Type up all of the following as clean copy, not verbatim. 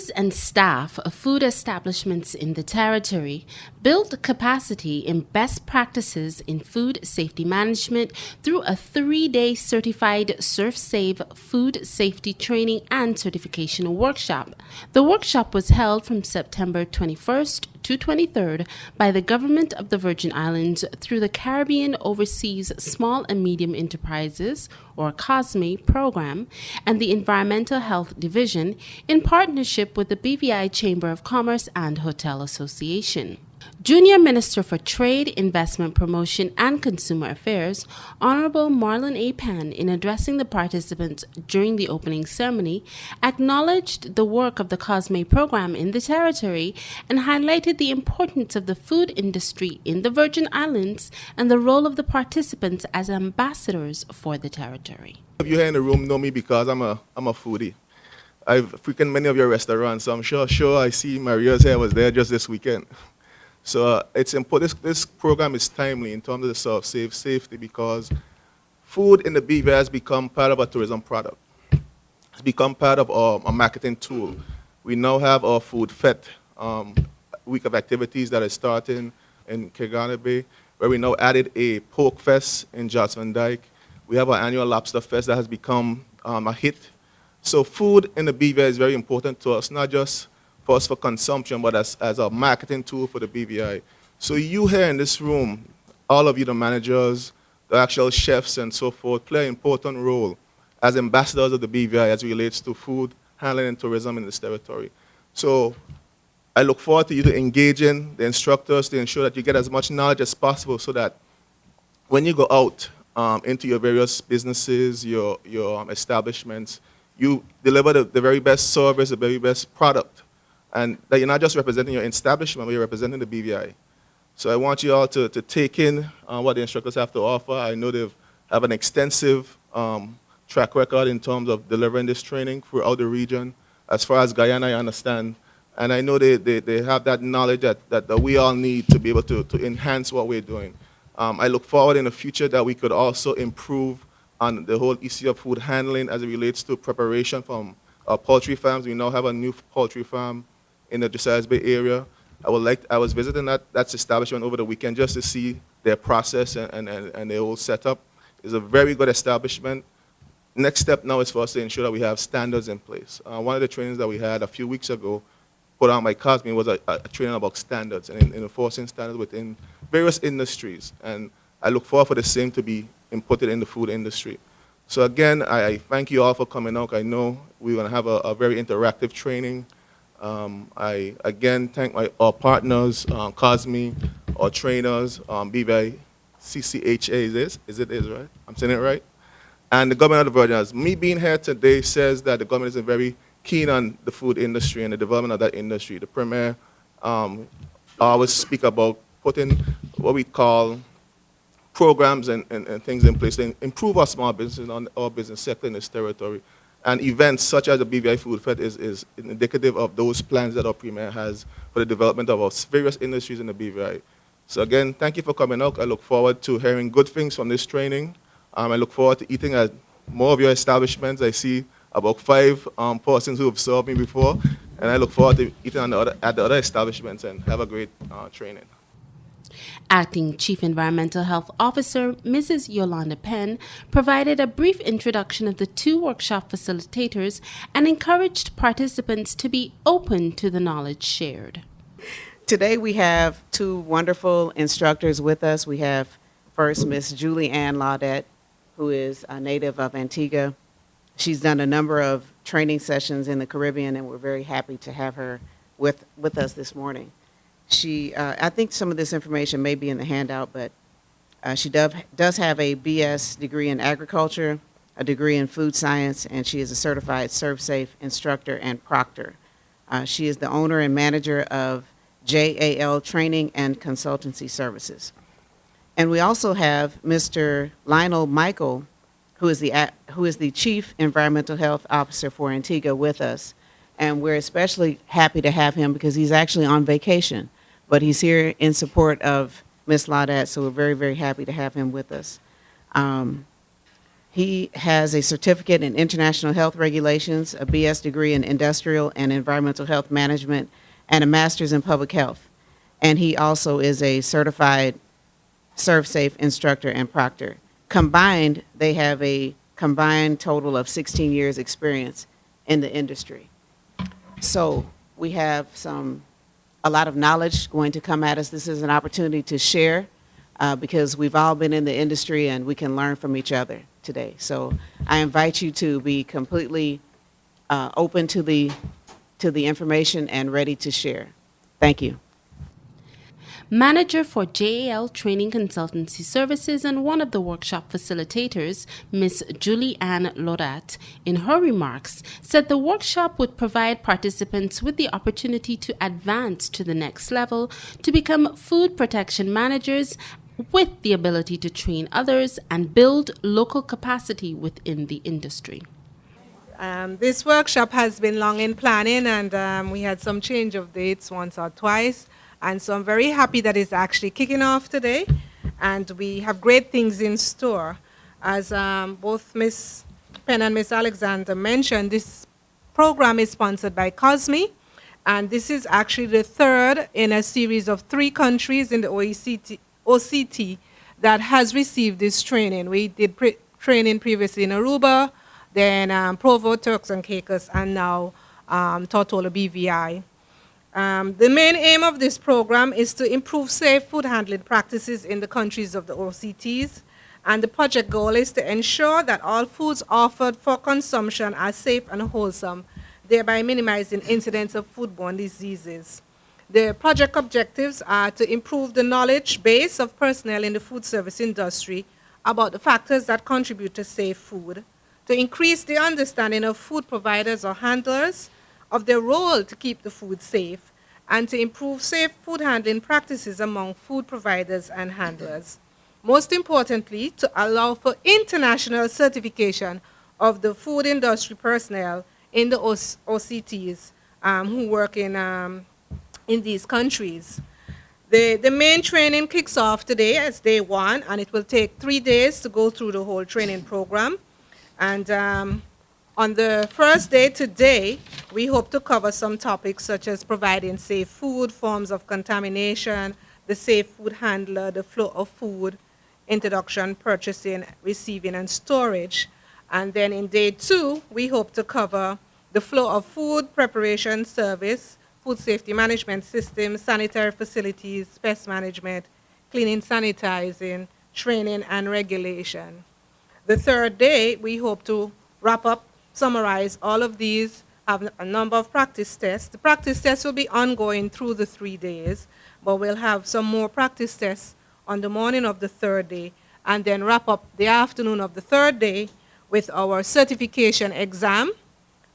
Employees and staff of food establishments in the territory build capacity in best practices in food safety management through a 3-day certified Servsafe food safety training and certification workshop. The workshop was held from September 21st to 23rd by the Government of the Virgin Islands through the Caribbean Overseas Small and Medium Enterprises, or COSME, program and the Environmental Health Division in partnership with the BVI Chamber of Commerce and Hotel Association. Junior Minister for Trade, Investment Promotion and Consumer Affairs, Honorable Marlon A. Pan, in addressing the participants during the opening ceremony, acknowledged the work of the COSME program in the territory and highlighted the importance of the food industry in the Virgin Islands and the role of the participants as ambassadors for the territory. Of you here in the room know me because I'm a foodie. I've frequented many of your restaurants, so I'm sure I see Maria's hair was there just this weekend. So it's important. This program is timely in terms of the Servsafe safety because food in the BVI has become part of a tourism product. It's become part of a marketing tool. We now have our Food Fete week of activities that is starting in Kirgana Bay, where we now added a pork fest in Johnson Dyke. We have our annual lobster fest that has become a hit. So food in the BVI is very important to us, not just for us for consumption, but as a marketing tool for the BVI. So you here in this room, all of you, the managers, the actual chefs and so forth, play an important role as ambassadors of the BVI as it relates to food, handling and tourism in this territory. So I look forward to you to engaging the instructors to ensure that you get as much knowledge as possible so that when you go out into your various businesses, your establishments, you deliver the very best service, the very best product. And that you're not just representing your establishment, but you're representing the BVI. So I want you all to take in what the instructors have to offer. I know they have an extensive track record in terms of delivering this training throughout the region. As far as Guyana, I understand. And I know they have that knowledge that we all need to be able to enhance what we're doing. I look forward in the future that we could also improve on the whole issue of food handling as it relates to preparation from our poultry farms. We now have a new poultry farm in the Josiah's Bay area. I was visiting that establishment over the weekend just to see their process and their whole setup. It's a very good establishment. Next step now is for us to ensure that we have standards in place. One of the trainings that we had a few weeks ago put on by COSME was a training about standards and in enforcing standards within various industries. And I look forward for the same to be inputted in the food industry. So again, I thank you all for coming out. I know we're going to have a very interactive training. I again thank our partners, COSME, our trainers, BVI, CCHA is it right? I'm saying it right? And the government of the Virgin Islands. Me being here today says that the government is very keen on the food industry and the development of that industry. The Premier always speak about putting what we call programs and things in place to improve our small business and our business sector in this territory. And events such as the BVI Food Fete is indicative of those plans that our Premier has for the development of our various industries in the BVI. So again, thank you for coming out. I look forward to hearing good things from this training. I look forward to eating at more of your establishments. I see about 5 persons who have served me before, and I look forward to eating at the other establishments and have a great training. Acting Chief Environmental Health Officer Mrs. Yolanda Penn provided a brief introduction of the 2 workshop facilitators and encouraged participants to be open to the knowledge shared. Today we have 2 wonderful instructors with us. We have first Miss Julie Ann Laudette, who is a native of Antigua. She's done a number of training sessions in the Caribbean, and we're very happy to have her with us this morning. I think some of this information may be in the handout, but she does have a BS degree in agriculture, a degree in food science, and she is a certified Servsafe instructor and proctor. She is the owner and manager of JAL Training and Consultancy Services. And we also have Mr. Lionel Michael, who is the Chief Environmental Health Officer for Antigua with us. And we're especially happy to have him because he's actually on vacation, but he's here in support of Ms. Laudette, so we're very, very happy to have him with us. He has a certificate in international health regulations, a BS degree in industrial and environmental health management, and a master's in public health. And he also is a certified Servsafe instructor and proctor. Combined, they have a combined total of 16 years experience in the industry. So we have a lot of knowledge going to come at us. This is an opportunity to share because we've all been in the industry and we can learn from each other today. So I invite you to be completely open to the information and ready to share. Thank you. Manager for JAL Training Consultancy Services and one of the workshop facilitators, Ms. Julie Ann Lodat, in her remarks, said the workshop would provide participants with the opportunity to advance to the next level, to become food protection managers with the ability to train others and build local capacity within the industry. This workshop has been long in planning, and we had some change of dates once or twice. And so I'm very happy that it's actually kicking off today, and we have great things in store. As both Ms. Penn and Ms. Alexander mentioned, this program is sponsored by COSME, and this is actually the third in a series of 3 countries in the OCT that has received this training. We did training previously in Aruba, then Provo, Turks and Caicos, and now Tortola BVI. The main aim of this program is to improve safe food handling practices in the countries of the OCTs, and the project goal is to ensure that all foods offered for consumption are safe and wholesome, thereby minimizing incidents of foodborne diseases. The project objectives are to improve the knowledge base of personnel in the food service industry about the factors that contribute to safe food, to increase the understanding of food providers or handlers of their role to keep the food safe, and to improve safe food handling practices among food providers and handlers. Most importantly, to allow for international certification of the food industry personnel in the OCTs who work in these countries. The main training kicks off today as day 1, and it will take 3 days to go through the whole training program. And on the first day today, we hope to cover some topics such as providing safe food, forms of contamination, the safe food handler, the flow of food, introduction, purchasing, receiving, and storage. And then in day 2, we hope to cover the flow of food, preparation, service, food safety management systems, sanitary facilities, pest management, cleaning, sanitizing, training, and regulation. The third day, we hope to wrap up, summarize all of these, have a number of practice tests. The practice tests will be ongoing through the 3 days, but we'll have some more practice tests on the morning of the third day, and then wrap up the afternoon of the third day with our certification exam,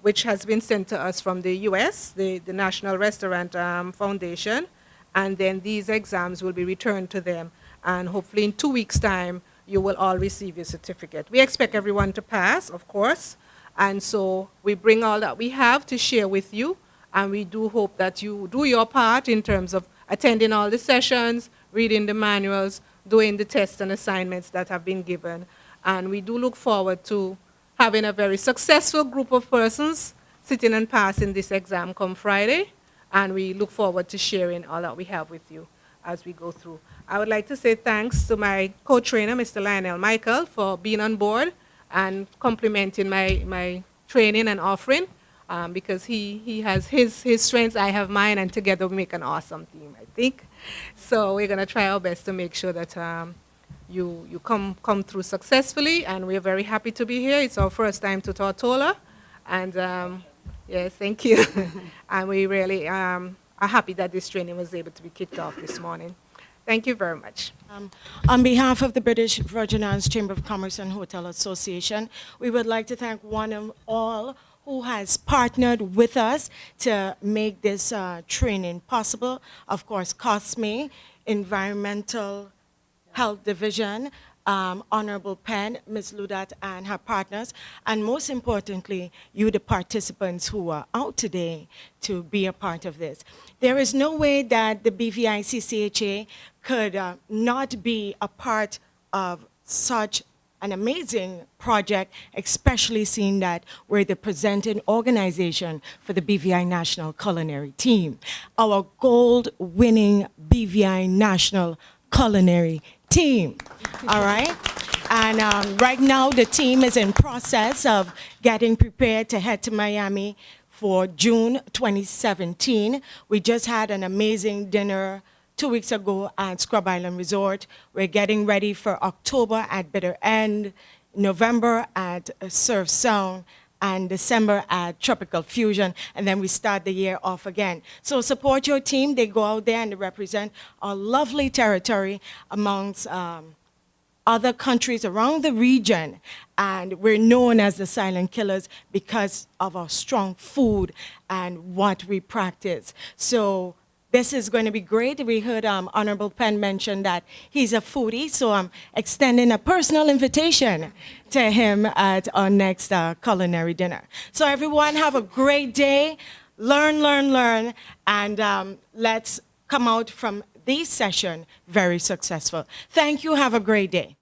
which has been sent to us from the US, the National Restaurant Foundation, and then these exams will be returned to them, and hopefully in 2 weeks' time, you will all receive your certificate. We expect everyone to pass, of course, and so we bring all that we have to share with you, and we do hope that you do your part in terms of attending all the sessions, reading the manuals, doing the tests and assignments that have been given. And we do look forward to having a very successful group of persons sitting and passing this exam come Friday, and we look forward to sharing all that we have with you as we go through. I would like to say thanks to my co-trainer, Mr. Lionel Michael, for being on board and complementing my training and offering, because he has his strengths, I have mine, and together we make an awesome team, I think. So we're going to try our best to make sure that you come through successfully, and we're very happy to be here. It's our first time to Tortola, and yes, thank you. And we really are happy that this training was able to be kicked off this morning. Thank you very much. On behalf of the British Virgin Islands Chamber of Commerce and Hotel Association, we would like to thank one and all who has partnered with us to make this training possible. Of course, COSME, Environmental Health Division, Honorable Penn, Ms. Ludat, and her partners, and most importantly, you, the participants who are out today to be a part of this. There is no way that the BVI-CCHA could not be a part of such an amazing project, especially seeing that we're the presenting organization for the BVI National Culinary Team, our gold-winning BVI National Culinary Team. All right? And right now, the team is in process of getting prepared to head to Miami for June 2017. We just had an amazing dinner 2 weeks ago at Scrub Island Resort. We're getting ready for October at Bitter End, November at Surf Sound, and December at Tropical Fusion, and then we start the year off again. So support your team. They go out there and they represent our lovely territory amongst other countries around the region, and we're known as the Silent Killers because of our strong food and what we practice. So this is going to be great. We heard Honorable Penn mention that he's a foodie, so I'm extending a personal invitation to him at our next culinary dinner. So everyone have a great day. Learn, learn, learn, and let's come out from this session very successful. Thank you. Have a great day.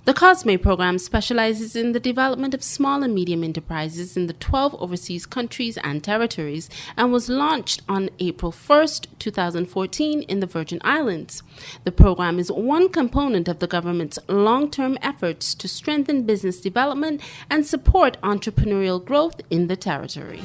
The COSME program specializes in the development of small and medium enterprises in the 12 overseas countries and territories and was launched on April 1st, 2014 in the Virgin Islands. The program is one component of the government's long-term efforts to strengthen business development and support entrepreneurial growth in the territory.